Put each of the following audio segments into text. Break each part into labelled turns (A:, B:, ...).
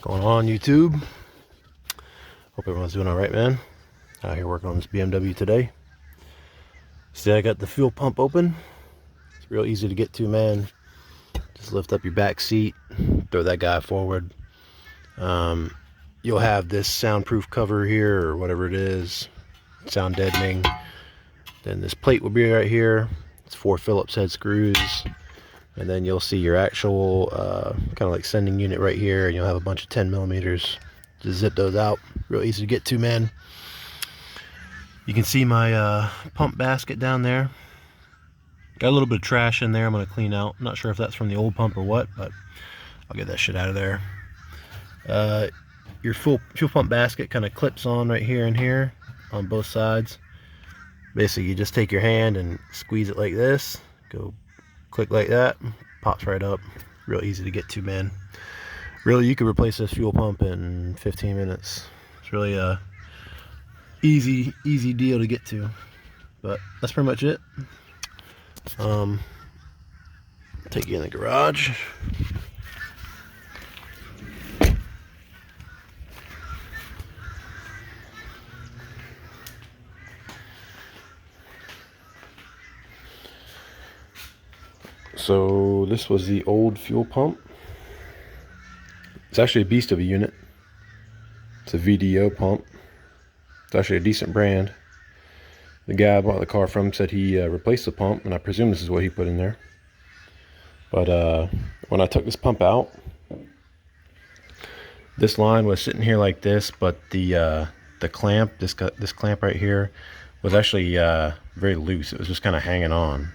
A: Going on YouTube? Hope everyone's doing all right, man. Out here working on this BMW today. See, I got the fuel pump open. It's real easy to get to, man. Just lift up your back seat, throw that guy forward. You'll have this soundproof cover here, or whatever it is, sound deadening. Then this plate will be right here. It's 4 Phillips head screws. And then you'll see your actual kind of like sending unit right here, and you'll have a bunch of 10 millimeters. Just zip those out. Real easy to get to, man. You can see my pump basket down there. Got a little bit of trash in there I'm going to clean out. I'm not sure if that's from the old pump or what, but I'll get that shit out of there. Your fuel pump basket kind of clips on right here and here on both sides. Basically, you just take your hand and squeeze it like this. Go click like that, pops right up. Real easy to get to, man. Really, you could replace this fuel pump in 15 minutes. It's really a easy deal to get to. But that's pretty much it. Take you in the garage. So this was the old fuel pump. It's actually a beast of a unit. It's a VDO pump. It's actually a decent brand. The guy I bought the car from said he replaced the pump, and I presume this is what he put in there. But when I took this pump out, this line was sitting here like this, but the clamp, this clamp right here, was actually very loose. It was just kind of hanging on.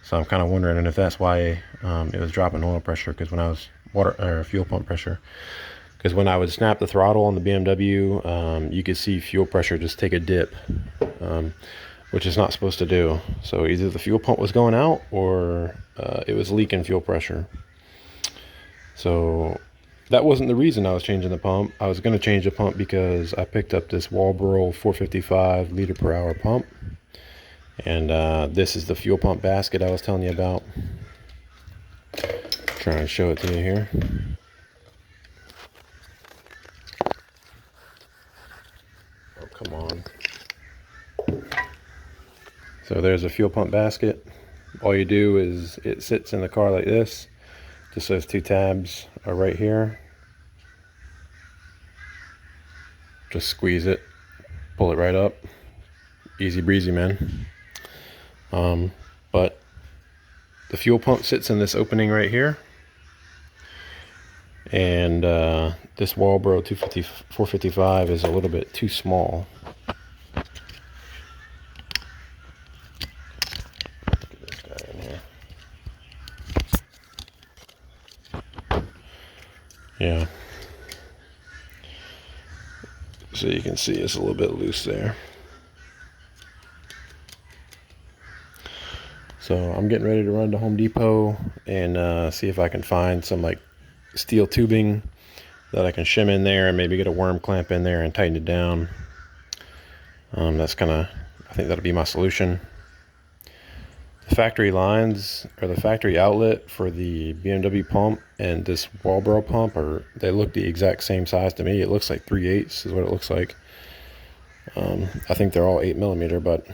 A: So I'm kind of wondering if that's why it was dropping oil pressure, because when I was fuel pump pressure, because when I would snap the throttle on the BMW, you could see fuel pressure just take a dip, which is not supposed to do. So either the fuel pump was going out or it was leaking fuel pressure. So that wasn't the reason I was changing the pump. I was going to change the pump because I picked up this Walbro 455 liter per hour pump. And this is the fuel pump basket I was telling you about. Trying to show it to you here. Oh, come on. So there's a fuel pump basket. All you do is it sits in the car like this. Just those 2 tabs are right here. Just squeeze it, pull it right up. Easy breezy, man. But the fuel pump sits in this opening right here, and this Walbro 455 is a little bit too small. Look at this guy in here. Yeah. So you can see it's a little bit loose there. So I'm getting ready to run to Home Depot and see if I can find some like steel tubing that I can shim in there and maybe get a worm clamp in there and tighten it down. That's kind of, I think that'll be my solution. The factory lines, or the factory outlet for the BMW pump and this Walbro pump, they look the exact same size to me. It looks like 3/8 is what it looks like. I think they're all 8 millimeter, but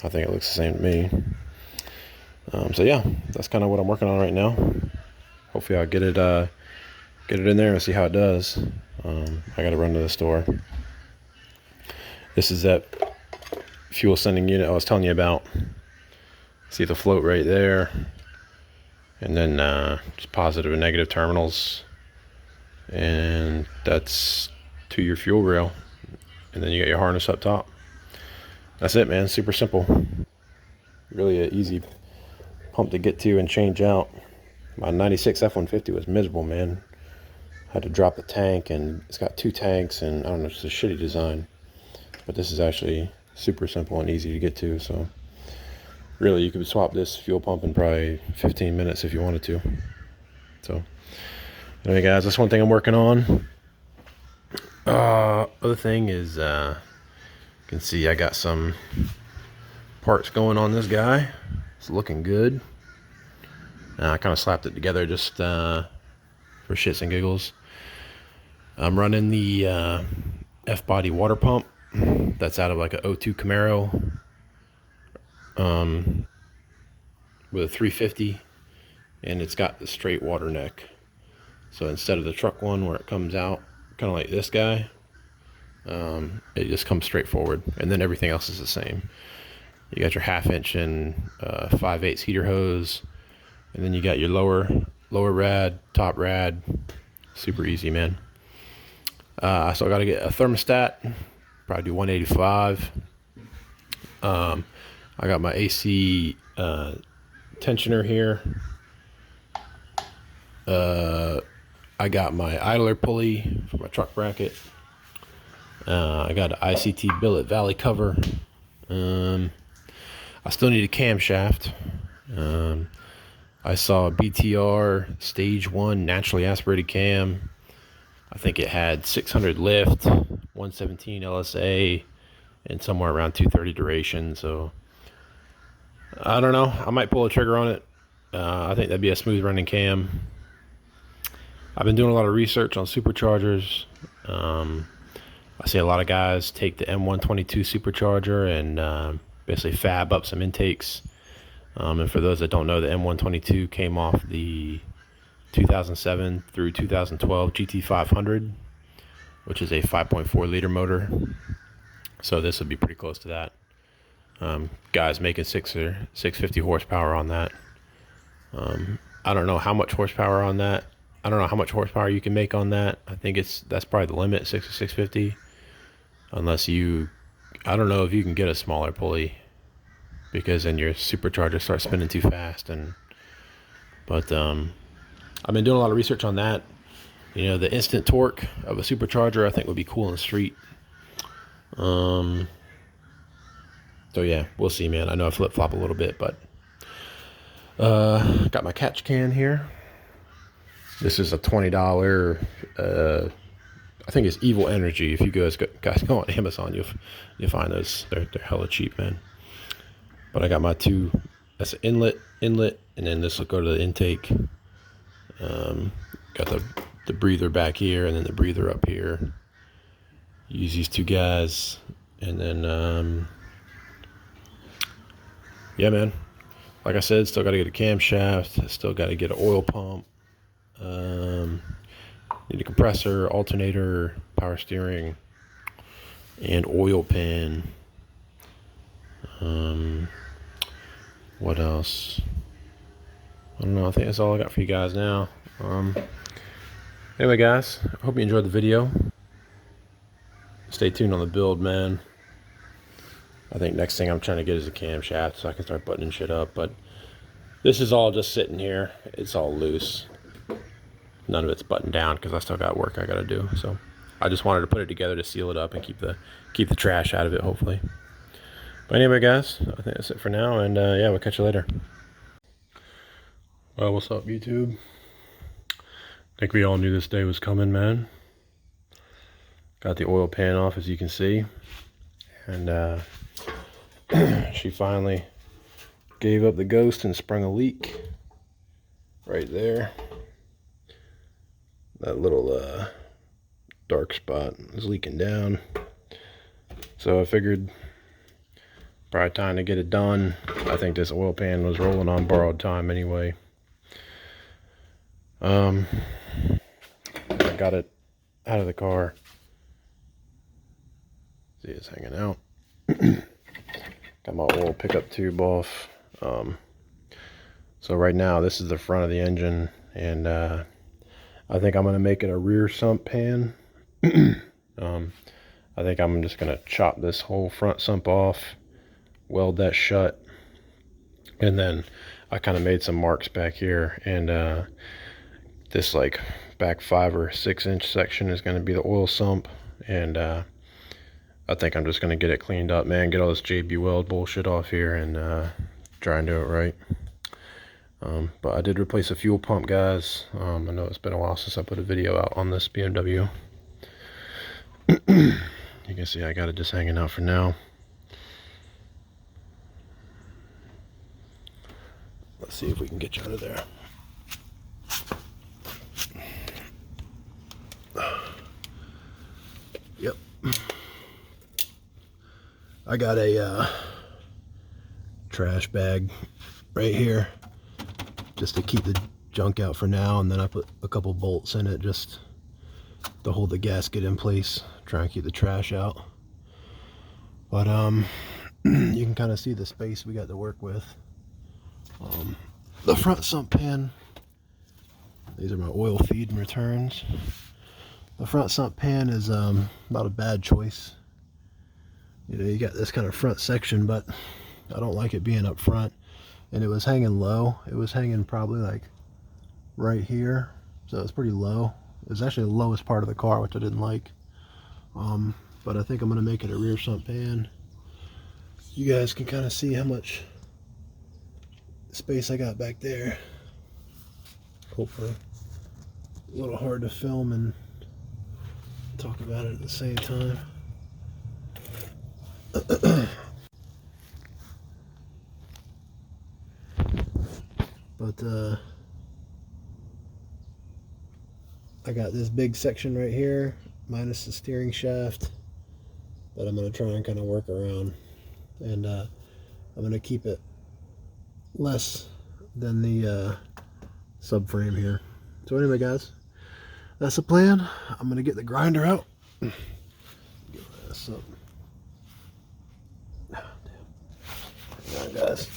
A: I think it looks the same to me. So yeah, that's kind of what I'm working on right now. Hopefully I'll get it in there and see how it does. I got to run to the store. This is that fuel sending unit I was telling you about. See the float right there, and then just positive and negative terminals, and that's to your fuel rail, and then you got your harness up top. That's it, man. Super simple. Really an easy pump to get to and change out. My 96 F-150 was miserable, man. Had to drop the tank, and it's got 2 tanks, and I don't know, it's a shitty design. But this is actually super simple and easy to get to. So really, you could swap this fuel pump in probably 15 minutes if you wanted to. So anyway, guys, that's one thing I'm working on. Other thing is, you can see I got some parts going on this guy. It's looking good. I kind of slapped it together just for shits and giggles. I'm running the F-body water pump that's out of like a '02 Camaro with a 350, and it's got the straight water neck. So instead of the truck one where it comes out kind of like this guy, it just comes straight forward, and then everything else is the same. You got your 1/2 inch and 5/8 heater hose, and then you got your lower rad, top rad. Super easy, man. So I got to get a thermostat, probably do 185. I got my AC tensioner here. I got my idler pulley for my truck bracket. I got an ICT billet valley cover. I still need a camshaft. I saw a BTR stage 1 naturally aspirated cam. I think it had 600 lift, 117 LSA, and somewhere around 230 duration. So I don't know. I might pull a trigger on it. I think that'd be a smooth running cam. I've been doing a lot of research on superchargers. I see a lot of guys take the M122 supercharger and basically fab up some intakes. And for those that don't know, the M122 came off the 2007 through 2012 GT500, which is a 5.4 liter motor. So this would be pretty close to that. Guys making 650 horsepower on that. I don't know how much horsepower on that. I don't know how much horsepower you can make on that. I think that's probably the limit, 650. Unless I don't know if you can get a smaller pulley, because then your supercharger starts spinning too fast. But I've been doing a lot of research on that. You know, the instant torque of a supercharger I think would be cool in the street. So yeah, we'll see, man. I know I flip-flop a little bit, but got my catch can here. This is a $20. I think it's Evil Energy. If you guys go on Amazon, you'll find those. They're hella cheap, man. But I got my two. That's an inlet, and then this will go to the intake. Got the breather back here, and then the breather up here. Use these two guys, and then yeah, man. Like I said, still got to get a camshaft. Still got to get an oil pump. Need a compressor, alternator, power steering, and oil pan. What else? I don't know. I think that's all I got for you guys now. Anyway, guys, I hope you enjoyed the video. Stay tuned on the build, man. I think next thing I'm trying to get is a camshaft so I can start buttoning shit up. But this is all just sitting here. It's all loose. None of it's buttoned down because I still got work I got to do. So I just wanted to put it together to seal it up and keep the trash out of it, hopefully. But anyway, guys, I think that's it for now. And yeah, we'll catch you later. Well, what's up, YouTube? I think we all knew this day was coming, man. Got the oil pan off, as you can see. And she finally gave up the ghost and sprung a leak right there. That little dark spot is leaking down. So I figured probably time to get it done. I think this oil pan was rolling on borrowed time anyway. I got it out of the car. See, it's hanging out. Got my oil pickup tube off. So right now this is the front of the engine, and I think I'm going to make it a rear sump pan. I think I'm just going to chop this whole front sump off, weld that shut, and then I kind of made some marks back here, and this like back 5 or 6 inch section is going to be the oil sump, and I think I'm just going to get it cleaned up, man, get all this JB Weld bullshit off here, and try and do it right. But I did replace a fuel pump, guys. I know it's been a while since I put a video out on this BMW. You can see I got it just hanging out for now. Let's see if we can get you out of there.
B: I got a trash bag right here just to keep the junk out for now, and then I put a couple bolts in it just to hold the gasket in place, try and keep the trash out. But you can kind of see the space we got to work with. The front sump pan, these are my oil feed and returns. The front sump pan is not a bad choice. You know, you got this kind of front section, but I don't like it being up front. And it was hanging low. It was hanging probably like right here, so it's pretty low. It was actually the lowest part of the car, which I didn't like. But I think I'm gonna make it a rear sump pan. You guys can kind of see how much space I got back there. Hopefully a little hard to film and talk about it at the same time. But I got this big section right here minus the steering shaft that I'm going to try and kind of work around, and I'm going to keep it less than the subframe here. So anyway guys, that's the plan. I'm going to get the grinder out. Get this up. Oh, damn. Hang on guys.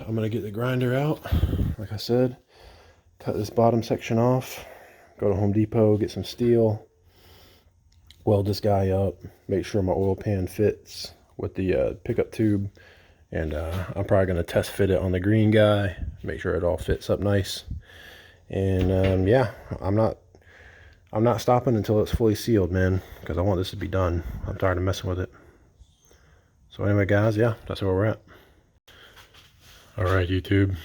B: I'm going to get the grinder out, like I said, cut this bottom section off, go to Home Depot, get some steel, weld this guy up, make sure my oil pan fits with the pickup tube, and I'm probably going to test fit it on the green guy, make sure it all fits up nice. And yeah, I'm not stopping until it's fully sealed, man, because I want this to be done. I'm tired of messing with it. So anyway guys, yeah, that's where we're at. Alright YouTube,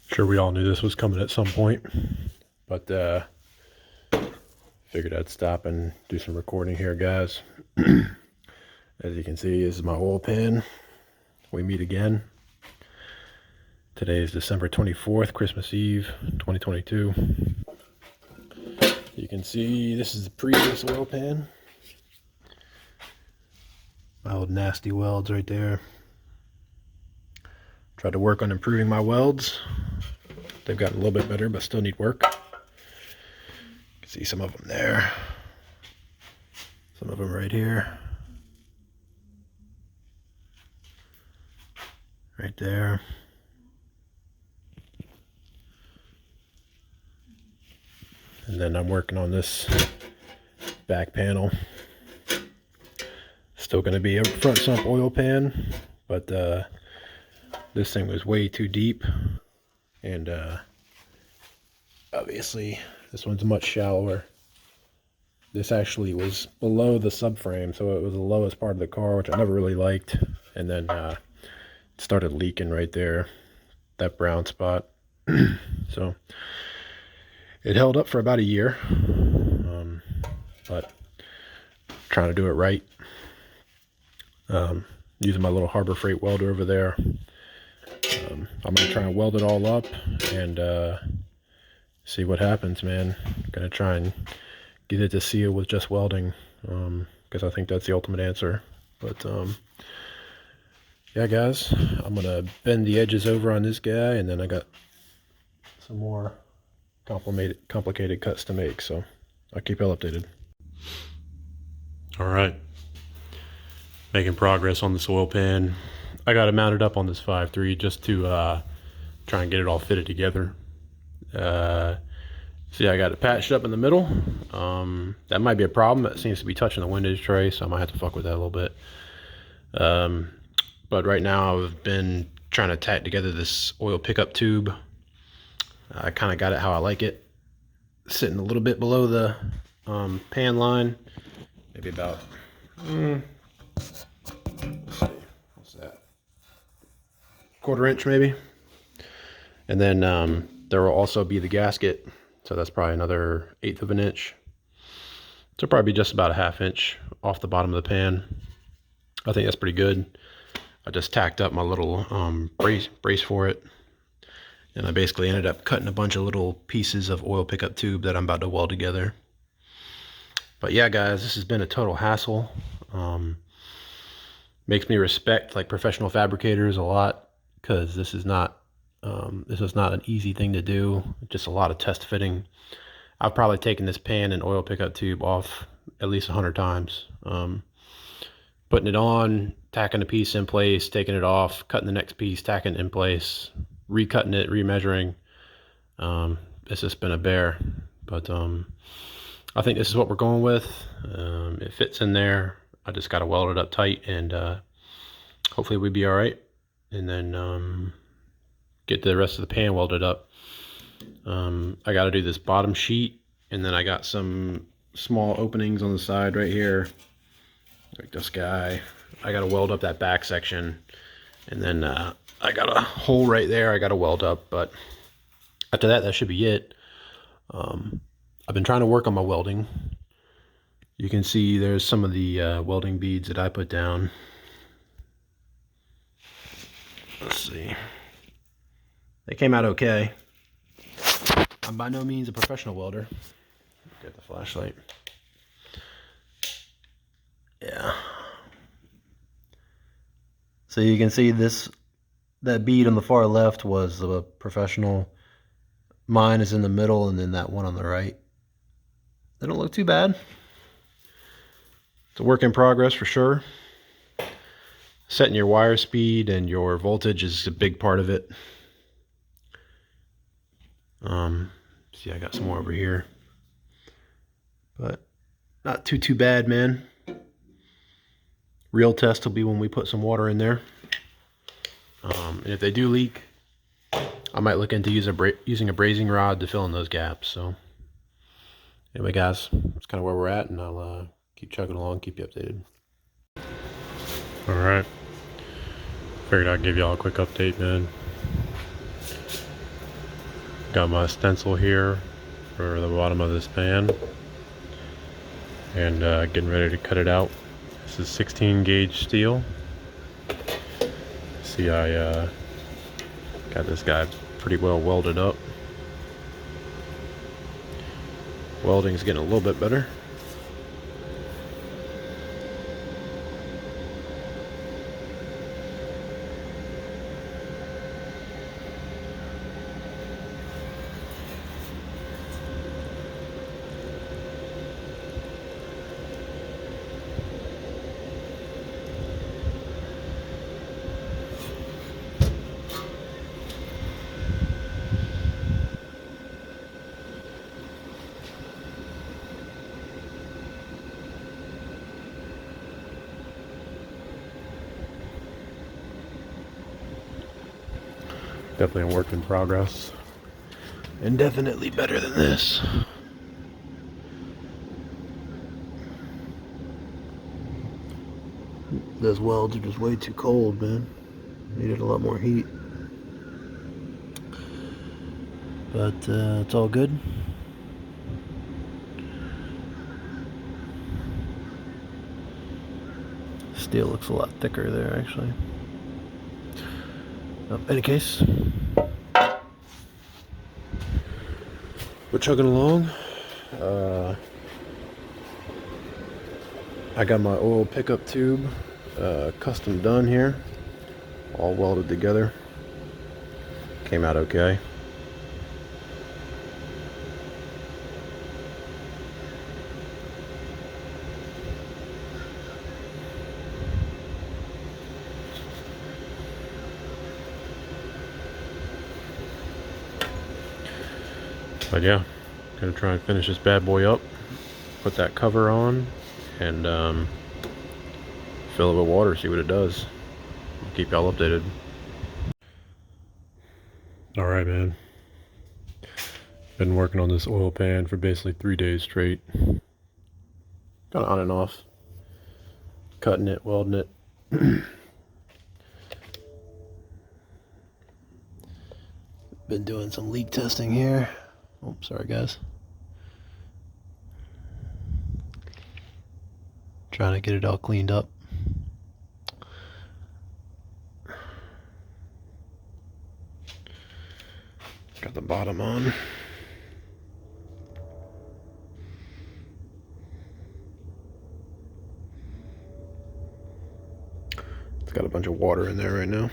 B: sure we all knew this was coming at some point, but figured I'd stop and do some recording here guys. As you can see, this is my oil pan. We meet again. Today is December 24th, Christmas Eve, 2022. You can see this is the previous oil pan. My old nasty welds right there. Tried to work on improving my welds. They've gotten a little bit better, but still need work. You can see some of them there. Some of them right here. Right there. And then I'm working on this back panel. Still going to be a front sump oil pan, but this thing was way too deep, and obviously this one's much shallower. This actually was below the subframe, so it was the lowest part of the car, which I never really liked. And then it started leaking right there, that brown spot. So it held up for about a year, but trying to do it right. Using my little Harbor Freight welder over there. I'm going to try and weld it all up and see what happens, man. I'm going to try and get it to seal with just welding, because I think that's the ultimate answer. But yeah guys, I'm going to bend the edges over on this guy, and then I got some more complicated cuts to make, so I'll keep you all updated. Alright, making progress on this oil pan. I got it mounted up on this 5.3 just to try and get it all fitted together. See, I got it patched up in the middle. That might be a problem. It seems to be touching the windage tray, so I might have to fuck with that a little bit. But right now I've been trying to tack together this oil pickup tube. I kind of got it how I like it, sitting a little bit below the pan line, maybe about let's see, what's that, 1/4 inch maybe. And then there will also be the gasket, so that's probably another 1/8 of an inch. So probably just about a 1/2 inch off the bottom of the pan. I think that's pretty good. I just tacked up my little brace for it. And I basically ended up cutting a bunch of little pieces of oil pickup tube that I'm about to weld together. But yeah, guys, this has been a total hassle. Makes me respect like professional fabricators a lot, because this is not an easy thing to do. Just a lot of test fitting. I've probably taken this pan and oil pickup tube off at least 100 times. Putting it on, tacking a piece in place, taking it off, cutting the next piece, tacking it in place, recutting it, remeasuring. It's just been a bear. But I think this is what we're going with. It fits in there. I just got to weld it up tight, and hopefully we'll be all right. And then get the rest of the pan welded up. I got to do this bottom sheet, and then I got some small openings on the side right here, like this guy. I got to weld up that back section, and then I got a hole right there I got to weld up. But after that, that should be it. I've been trying to work on my welding. You can see there's some of the welding beads that I put down. Let's see. They came out okay. I'm by no means a professional welder. Get the flashlight. Yeah. So you can see that bead on the far left was a professional. Mine is in the middle, and then that one on the right. They don't look too bad. It's a work in progress for sure. Setting your wire speed and your voltage is a big part of it. See, I got some more over here, but not too bad, man. Real test will be when we put some water in there. And if they do leak, I might look into using a brazing rod to fill in those gaps. So anyway, guys, that's kind of where we're at, and I'll keep chugging along, keep you updated.
A: All right. Figured I'd give y'all a quick update, man. Got my stencil here for the bottom of this pan, and getting ready to cut it out. This is 16 gauge steel. See, I got this guy pretty well welded up. Welding's getting a little bit better. Definitely a work in progress.
B: And definitely better than this. Those welds are just way too cold, man. Needed a lot more heat. But it's all good. Steel looks a lot thicker there, actually. In any case, we're chugging along. I got my oil pickup tube custom done here, all welded together. Came out okay.
A: But yeah, gonna try and finish this bad boy up, put that cover on, and fill it with water, see what it does. I'll keep y'all updated. All right, man. Been working on this oil pan for basically 3 days straight.
B: Kind of on and off. Cutting it, welding it. Been doing some leak testing here. Oh, sorry guys. Trying to get it all cleaned up.
A: Got the bottom on. It's got a bunch of water in there right now.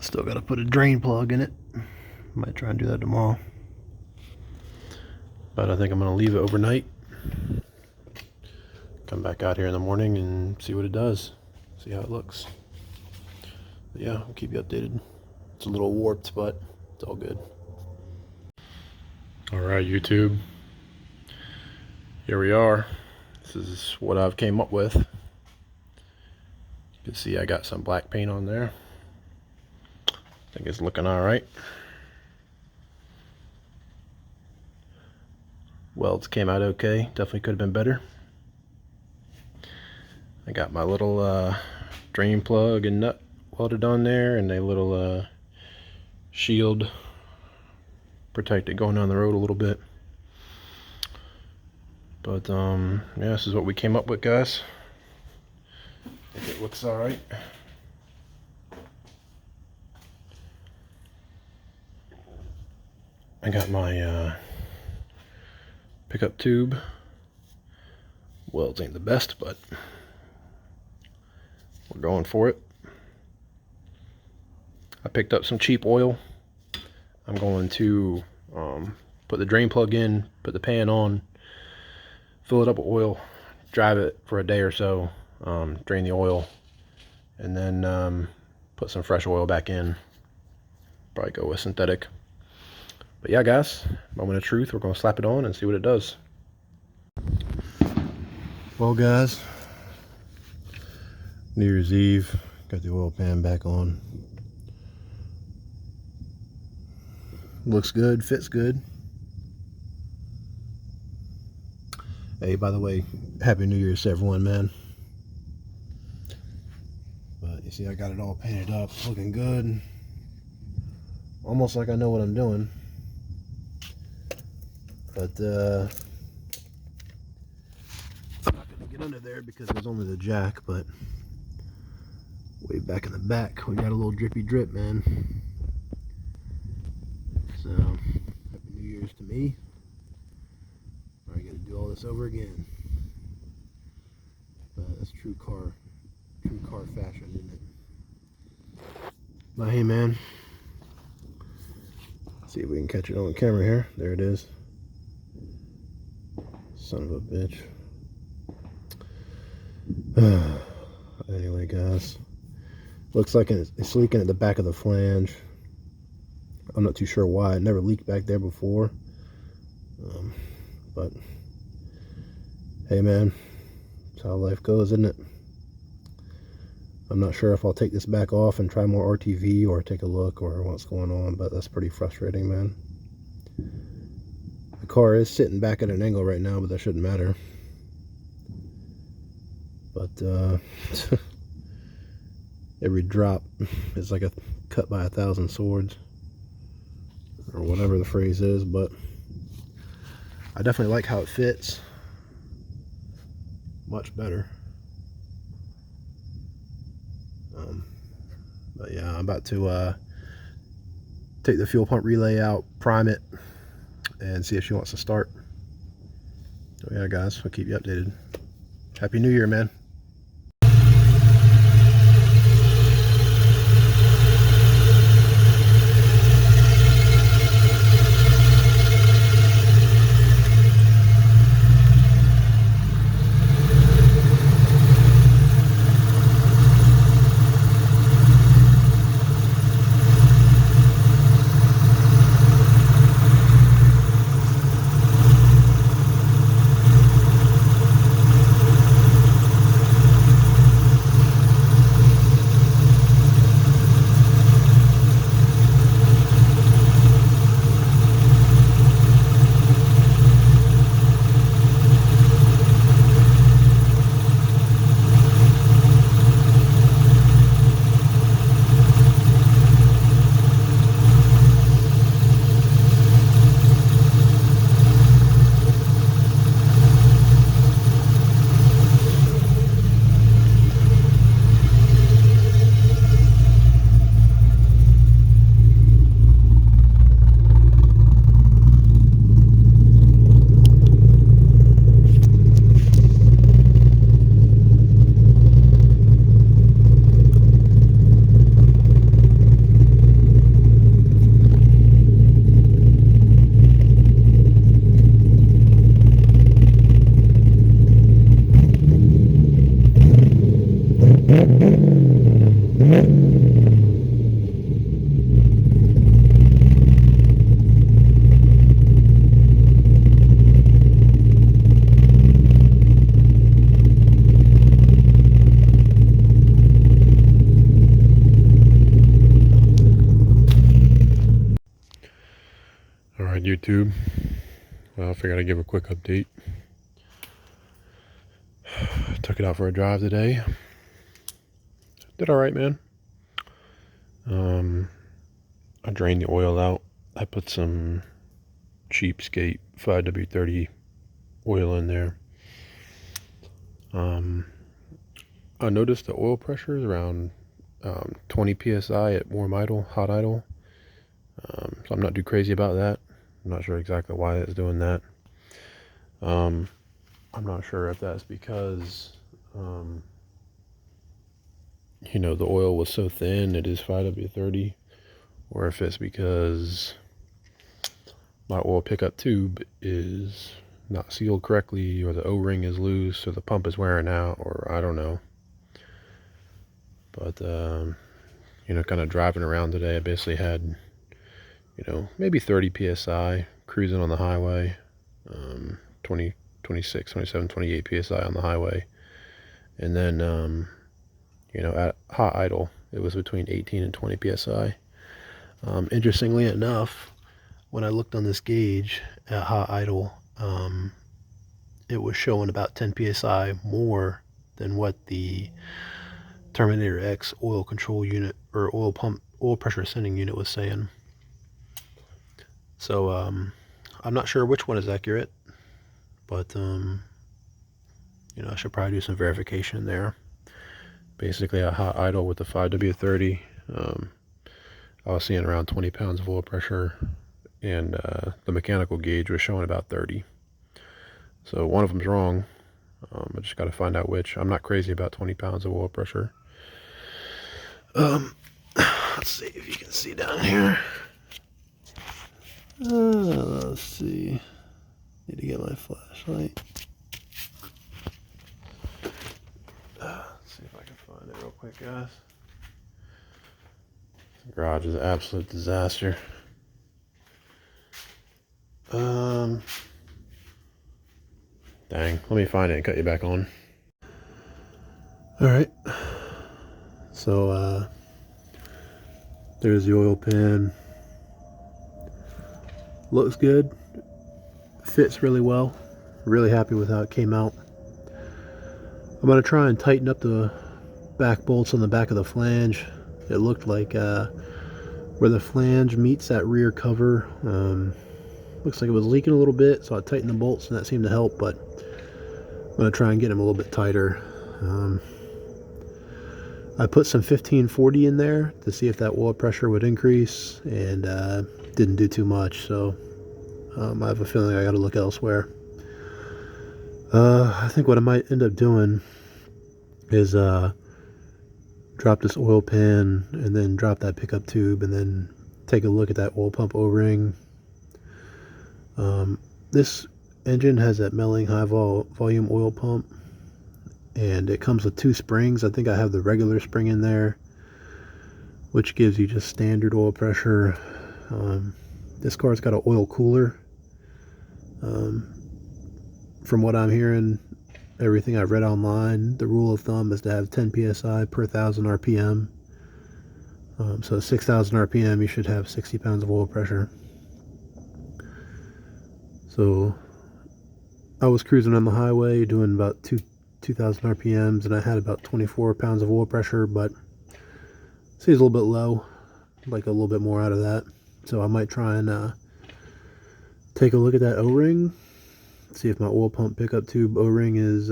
A: Still got to put a drain plug in it. Might try and do that tomorrow. But I think I'm going to leave it overnight. Come back out here in the morning and see what it does. See how it looks. But yeah, I'll keep you updated. It's a little warped, but it's all good. Alright, YouTube. Here we are. This is what I've came up with. You can see I got some black paint on there. I think it's looking alright. Welds came out okay. Definitely could have been better. I got my little drain plug and nut welded on there, and a little shield protected going down the road a little bit. But yeah, this is what we came up with, guys. I think it looks alright. I got my pickup tube. Welds ain't the best, but we're going for it. I picked up some cheap oil. I'm going to put the drain plug in, put the pan on, fill it up with oil, drive it for a day or so, drain the oil, and then put some fresh oil back in. Probably go with synthetic. But yeah, guys, moment of truth. We're going to slap it on and see what it does. Well, guys, New Year's Eve, got the oil pan back on. Looks good, fits good. Hey, by the way, Happy New Year's to everyone, man. But you see, I got it all painted up, looking good. Almost like I know what I'm doing. But I'm not gonna get under there because there's only the jack, but way back in the back we got a little drippy drip, man. So Happy New Year's to me. I gotta do all this over again. But that's true car fashion, isn't it? But hey, man, let's see if we can catch it on camera here. There it is. Son of a bitch. Anyway, guys, looks like it's leaking at the back of the flange. I'm not too sure why. It never leaked back there before. But hey, man, that's how life goes, isn't it? I'm not sure if I'll take this back off and try more RTV or take a look or what's going on, but that's pretty frustrating, man. The car is sitting back at an angle right now, but that shouldn't matter. But every drop is like a cut by 1,000 swords, or whatever the phrase is. But I definitely like how it fits. Much better. But yeah, I'm about to take the fuel pump relay out, prime it, and see if she wants to start. So yeah, guys, I'll keep you updated. Happy New Year, man. YouTube? Well, I figured I'd give a quick update. Took it out for a drive today. Did alright, man. I drained the oil out. I put some cheapskate 5W30 oil in there. I noticed the oil pressure is around 20 psi at warm idle, hot idle. So I'm not too crazy about that. I'm not sure exactly why it's doing that. I'm not sure if that's because you know, the oil was so thin, it is 5W30, or if it's because my oil pickup tube is not sealed correctly, or the O-ring is loose, or the pump is wearing out, or I don't know. But you know, kind of driving around today, I basically had, you know, maybe 30 psi cruising on the highway, 20, 26, 27, 28 psi on the highway, and then you know, at hot idle, it was between 18 and 20 psi. Interestingly enough, when I looked on this gauge at hot idle, it was showing about 10 psi more than what the Terminator X oil control unit or oil pressure sending unit was saying. So I'm not sure which one is accurate, but you know, I should probably do some verification there. Basically, at hot idle with the 5W30, I was seeing around 20 pounds of oil pressure, and the mechanical gauge was showing about 30. So one of them's wrong. I just got to find out which. I'm not crazy about 20 pounds of oil pressure. Let's see if you can see down here. Let's see. Need to get my flashlight. Let's see if I can find it real quick, guys. The garage is an absolute disaster. Dang, let me find it and cut you back on. Alright. So, there's the oil pan. Looks good. Fits really well. Really happy with how it came out. I'm going to try and tighten up the back bolts on the back of the flange. It looked like where the flange meets that rear cover, looks like it was leaking a little bit, so I tightened the bolts and that seemed to help, but I'm going to try and get them a little bit tighter. I put some 1540 in there to see if that oil pressure would increase, and didn't do too much, so I have a feeling I got to look elsewhere. I think what I might end up doing is drop this oil pan and then drop that pickup tube and then take a look at that oil pump O-ring. This engine has that Melling high volume oil pump, and it comes with 2 springs. I think I have the regular spring in there, which gives you just standard oil pressure. This car's got an oil cooler. From what I'm hearing, everything I've read online, the rule of thumb is to have 10 psi per 1,000 RPM. So 6,000 RPM, you should have 60 pounds of oil pressure. So I was cruising on the highway doing about 2,000 RPMs, and I had about 24 pounds of oil pressure, but seems a little bit low. I'd like a little bit more out of that. So I might try and take a look at that O-ring, see if my oil pump pickup tube O-ring is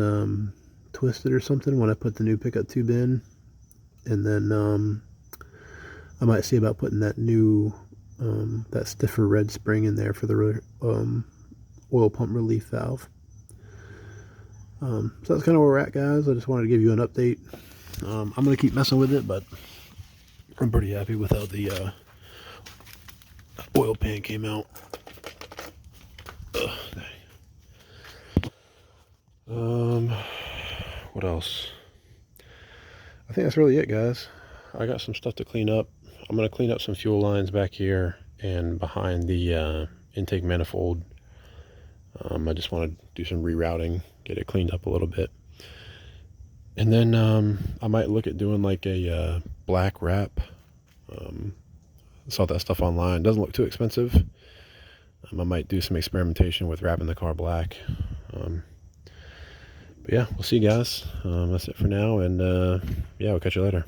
A: twisted or something when I put the new pickup tube in, and then I might see about putting that new that stiffer red spring in there for the oil pump relief valve. So that's kind of where we're at, guys. I just wanted to give you an update. I'm gonna keep messing with it, but I'm pretty happy with how the oil pan came out. What else? I think that's really it, guys. I got some stuff to clean up. I'm going to clean up some fuel lines back here and behind the intake manifold. I just want to do some rerouting, get it cleaned up a little bit. And then I might look at doing like a black wrap. Saw that stuff online. Doesn't look too expensive. I might do some experimentation with wrapping the car black. But yeah, we'll see you guys. That's it for now, and yeah, we'll catch you later.